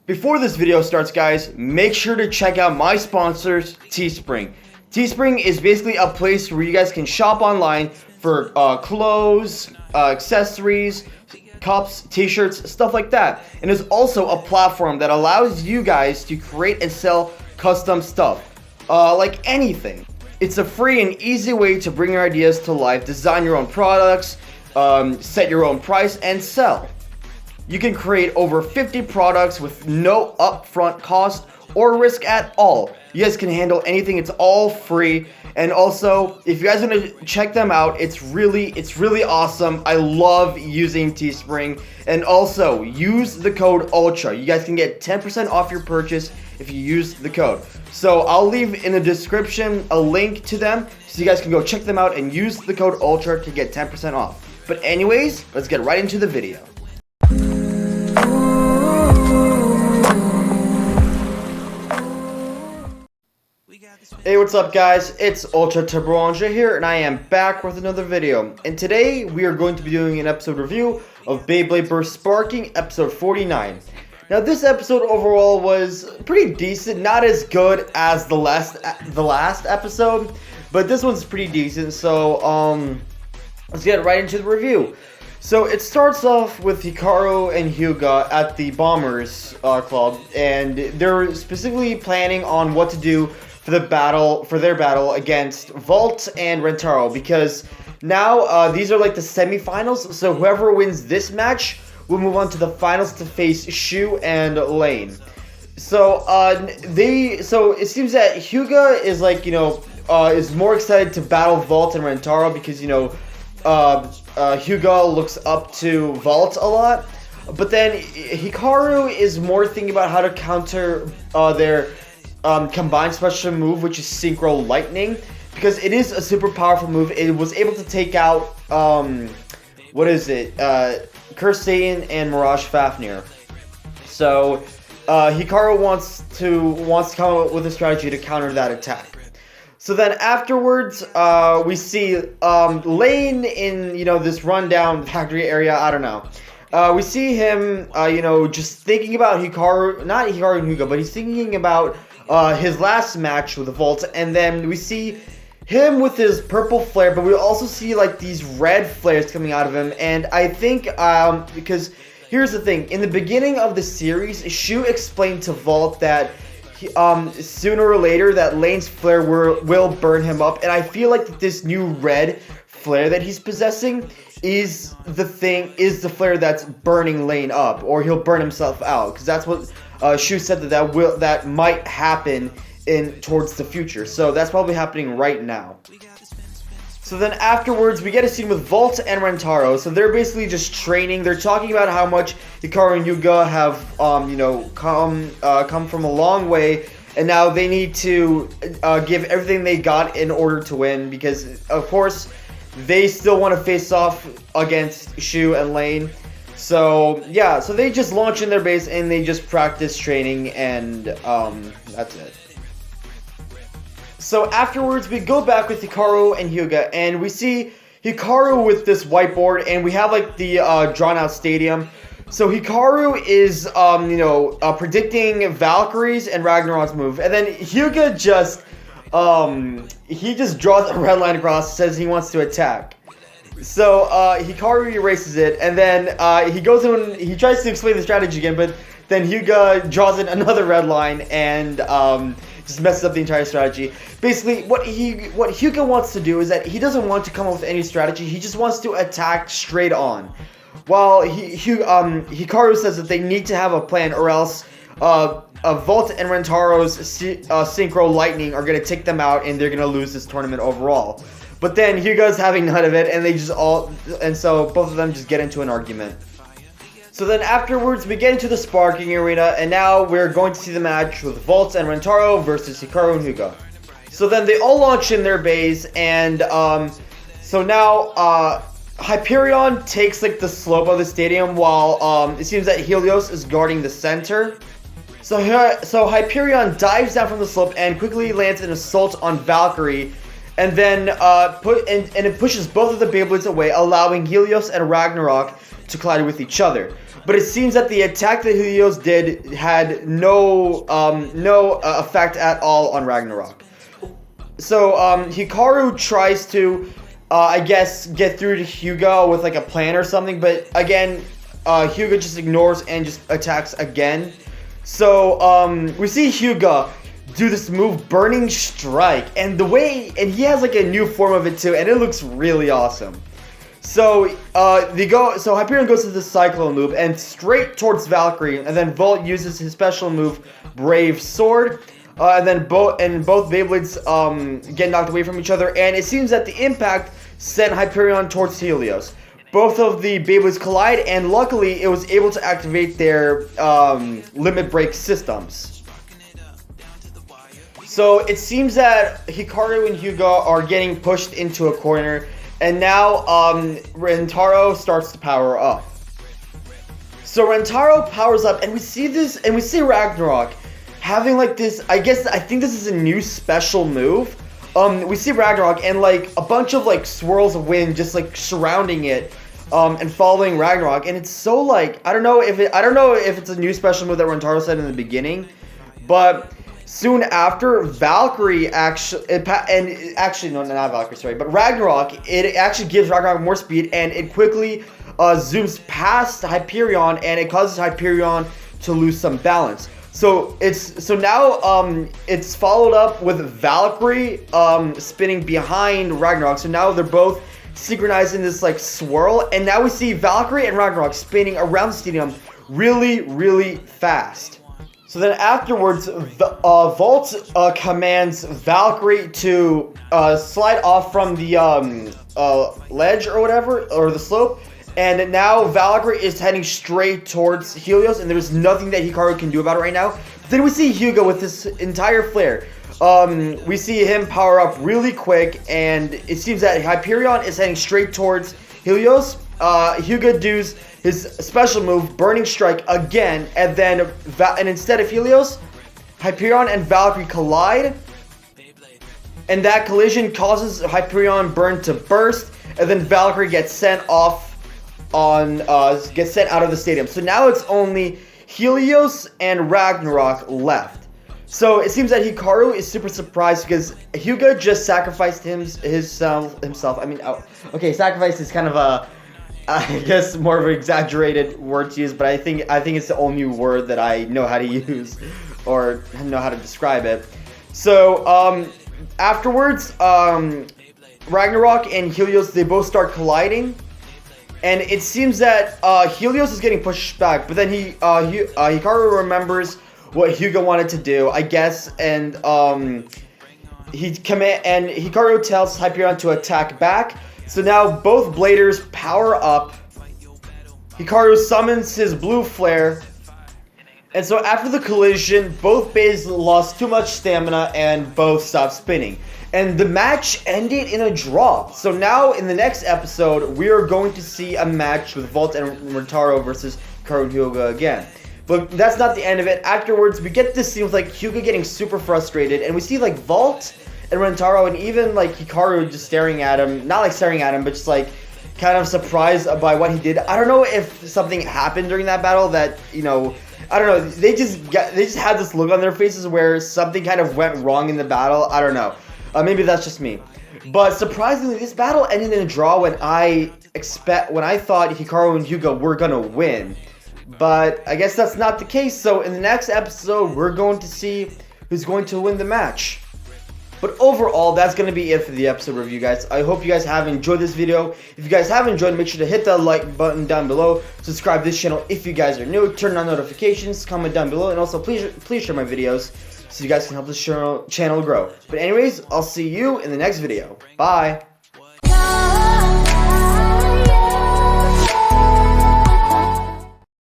Before this video starts, guys, make sure to check out my sponsors, Teespring. Teespring is basically a place where you guys can shop online for clothes, accessories, cups, t-shirts, stuff like that. And it's also a platform that allows you guys to create and sell custom stuff, like anything. It's a free and easy way to bring your ideas to life, design your own products, set your own price, and sell. You can create over 50 products with no upfront cost or risk at all. You guys can handle anything. It's all free. And also, if you guys want to check them out, it's really awesome. I love using Teespring. And also, use the code ULTRA. You guys can get 10% off your purchase if you use the code. So I'll leave in the description a link to them so you guys can go check them out and use the code ULTRA to get 10% off. But anyways, let's get right into the video. Hey, what's up, guys? It's UltraTurboAndrey here, and I am back with another video. And today, we are going to be doing an episode review of Beyblade vs. Superking, episode 49. Now, this episode overall was pretty decent, not as good as the last episode, but this one's pretty decent, so, let's get right into the review. So, it starts off with Hikaru and Hyuga at the Bombers Club, and they're specifically planning on what to do for their battle against Valt and Rentaro, because now these are like the semifinals, so whoever wins this match will move on to the finals to face Shu and Lane. So it seems that Hyuga is like, is more excited to battle Valt and Rentaro because, Hyuga looks up to Valt a lot, but then Hikaru is more thinking about how to counter their combined special move, which is Synchro Lightning, because it is a super powerful move. It was able to take out Curse Satan and Mirage Fafnir. So Hikaru wants to come up with a strategy to counter that attack. So then afterwards, we see Lane in this rundown factory area. I don't know. We see him just thinking about Hikaru, not Hikaru and Hyuga, but he's thinking about his last match with the Vault, and then we see him with his purple flare, but we also see like these red flares coming out of him. And I think because here's the thing, in the beginning of the series, Shu explained to Vault that sooner or later that Lane's flare will burn him up, and I feel like that this new red flare that he's possessing is the flare that's burning Lane up, or he'll burn himself out, because that's what Shu said that might happen towards the future. So that's probably happening right now. So then afterwards, we get a scene with Valt and Rentaro. So they're basically just training. They're talking about how much Hikaru and Hyuga have come from a long way, and now they need to give everything they got in order to win, because of course they still want to face off against Shu and Lane. So yeah, so they just launch in their base and they just practice training, and that's it. So afterwards, we go back with Hikaru and Hyuga, and we see Hikaru with this whiteboard, and we have like the drawn out stadium. So Hikaru is predicting Valkyrie's and Ragnarok's move, and then Hyuga just draws a red line across, says he wants to attack. So Hikaru erases it, and then he goes in, he tries to explain the strategy again, but then Hyuga draws in another red line and just messes up the entire strategy. Basically, what Hyuga wants to do is that he doesn't want to come up with any strategy. He just wants to attack straight on. While Hikaru says that they need to have a plan, or else Valt and Rentaro's Synchro Lightning are going to take them out, and they're going to lose this tournament overall. But then Hyuga's having none of it, and so both of them just get into an argument. So then afterwards, we get into the Sparking arena, and now we're going to see the match with Valt and Rentaro versus Hikaru and Hyuga. So then they all launch in their base, and so now Hyperion takes like the slope of the stadium, while it seems that Helios is guarding the center. So Hyperion dives down from the slope and quickly lands an assault on Valkyrie, and then it pushes both of the Beyblades away, allowing Helios and Ragnarok to collide with each other. but it seems that the attack that Helios did had no effect at all on Ragnarok. So Hikaru tries to, I guess, get through to Hyuga with like a plan or something, but again, Hyuga just ignores and just attacks again. So we see Hyuga do this move, Burning Strike, and he has like a new form of it too, and it looks really awesome. So Hyperion goes to the Cyclone move and straight towards Valkyrie, and then Valt uses his special move, Brave Sword, and then both Beyblades get knocked away from each other, and it seems that the impact sent Hyperion towards Helios. Both of the Beyblades collide, and luckily it was able to activate their limit break systems. So it seems that Hikaru and Hyuga are getting pushed into a corner, and now Rentaro starts to power up. So Rentaro powers up, and we see Ragnarok having like this, I think this is a new special move. We see Ragnarok and like a bunch of like swirls of wind just like surrounding it, and following Ragnarok, and it's so like, I don't know if it's a new special move that Rentaro said in the beginning, but soon after, Valkyrie but Ragnarok, it actually gives Ragnarok more speed, and it quickly zooms past Hyperion, and it causes Hyperion to lose some balance. So now it's followed up with Valkyrie spinning behind Ragnarok. So now they're both synchronized in this like swirl, and now we see Valkyrie and Ragnarok spinning around the stadium really, really fast. So then afterwards, Valt commands Valkyrie to slide off from the ledge or whatever, or the slope, and now Valkyrie is heading straight towards Helios, and there's nothing that Hikaru can do about it right now. But then we see Hyuga with this entire flare. We see him power up really quick, and it seems that Hyperion is heading straight towards Helios. Hyuga does his special move, Burning Strike, again, and then instead of Helios, Hyperion and Valkyrie collide, and that collision causes Hyperion Burn to burst, and then Valkyrie gets sent out of the stadium. So now it's only Helios and Ragnarok left. So it seems that Hikaru is super surprised because Hyuga just sacrificed himself. I mean, okay, sacrifice is kind of a, I guess, more of an exaggerated word to use, but I think it's the only word that I know how to use or know how to describe it. So afterwards, Ragnarok and Helios, they both start colliding, and it seems that Helios is getting pushed back, but then Hikaru remembers what Hyuga wanted to do, I guess, and Hikaru tells Hyperion to attack back. So now both bladers power up. Hikaru summons his blue flare. And so after the collision, both bays lost too much stamina and both stopped spinning. And the match ended in a draw. So now in the next episode, we are going to see a match with Valt and Rentaro versus Hikaru and Hyuga again. But that's not the end of it. Afterwards, we get this scene with like Hyuga getting super frustrated, and we see like Valt and Rentaro and even like Hikaru just staring at him, not like staring at him, but just like kind of surprised by what he did. I don't know if something happened during that battle that, you know, I don't know, they just had this look on their faces where something kind of went wrong in the battle. I don't know. Maybe that's just me. But surprisingly, this battle ended in a draw when I thought Hikaru and Hyuga were gonna win. But I guess that's not the case. So in the next episode, we're going to see who's going to win the match. But overall, that's going to be it for the episode review, guys. I hope you guys have enjoyed this video. If you guys have enjoyed, make sure to hit that like button down below. Subscribe to this channel if you guys are new. Turn on notifications, comment down below, and also please share my videos so you guys can help this channel grow. But anyways, I'll see you in the next video. Bye!